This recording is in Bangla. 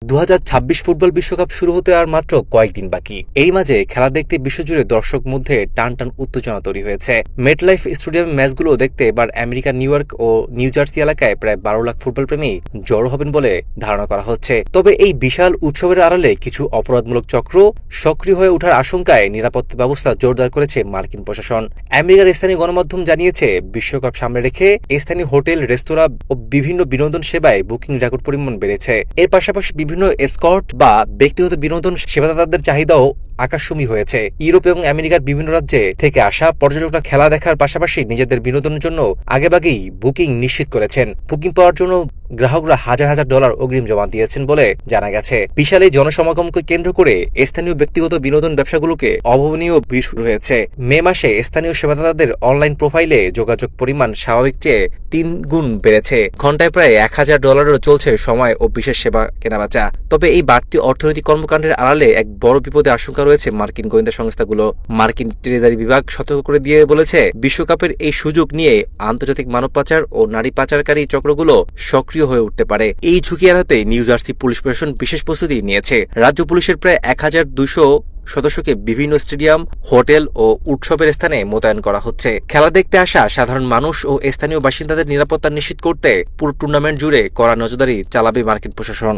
2026 ফুটবল বিশ্বকাপ শুরু হতে আর মাত্র কয়েকদিন বাকি। এই মাঝে খেলা দেখতে বিশ্বজুড়ে দর্শক মধ্যে টান উত্তেজনা তৈরি হয়েছে। মেটলাইফ স্টেডিয়াম ম্যাচগুলো দেখতে এবার আমেরিকা, নিউ ইয়র্ক ও নিউ জার্সি এলাকায় প্রায় 12 লাখ ফুটবল প্রেমী জড়ো হবেন বলে ধারণা করা হচ্ছে। তবে এই বিশাল উৎসবের আড়ালে কিছু অপরাধমূলক চক্র সক্রিয় হয়ে ওঠার আশঙ্কায় নিরাপত্তা ব্যবস্থা জোরদার করেছে মার্কিন প্রশাসন। আমেরিকার স্থানীয় গণমাধ্যম জানিয়েছে, বিশ্বকাপ সামনে রেখে স্থানীয় হোটেল, রেস্তোরাঁ ও বিভিন্ন বিনোদন সেবায় বুকিং রেকর্ড পরিমাণ বেড়েছে। এর পাশাপাশি বিভিন্ন এসকর্ট বা ব্যক্তিগত বিনোদন সেবাদাতাদের চাহিদাও আকাশচুম্বী হয়েছে। ইউরোপ এবং আমেরিকার বিভিন্ন রাজ্যে থেকে আসা পর্যটকরা খেলা দেখার পাশাপাশি নিজেদের বিনোদনের জন্য আগেভাগেই বুকিং নিশ্চিত করেছেন। বুকিং পাওয়ার জন্য গ্রাহকরা হাজার হাজার ডলার অগ্রিম জমা দিয়েছেন বলে জানা গেছে। বিশাল এই জনসমাগমকে কেন্দ্র করে স্থানীয় ব্যক্তিগত বিনোদন ব্যবসাগুলোকে অভাবনীয় ভিড় শুরু হয়েছে। মে মাসে স্থানীয় সেবাদাতাদের অনলাইন প্রোফাইলে যোগাযোগ পরিমাণ স্বাভাবিক চেয়ে 3 গুণ বেড়েছে। ঘন্টায় প্রায় $1000 চলছে সময় ও বিশেষ সেবা কেনাবেচা। তবে এই বাড়তি অর্থনৈতিক কর্মকাণ্ডের আড়ালে এক বড় বিপদের আশঙ্কা রয়েছে মার্কিন গোয়েন্দা সংস্থাগুলো। মার্কিন ট্রেজারি বিভাগ সতর্ক করে দিয়ে বলেছে, বিশ্বকাপের এই সুযোগ নিয়ে আন্তর্জাতিক মানব পাচার ও নারী পাচারকারী চক্রগুলো সক্রিয় হয়ে উঠতে পারে। এই ঝুঁকি এড়াতে নিউ জার্সি পুলিশ প্রশাসন বিশেষ প্রস্তুতি নিয়েছে। রাজ্য পুলিশের প্রায় 1200 সদস্যকে বিভিন্ন স্টেডিয়াম, হোটেল ও উৎসবের স্থানে মোতায়েন করা হচ্ছে। খেলা দেখতে আসা সাধারণ মানুষ ও স্থানীয় বাসিন্দাদের নিরাপত্তা নিশ্চিত করতে পুরো টুর্নামেন্ট জুড়ে কড়া নজরদারি চালাবে মার্কিন প্রশাসন।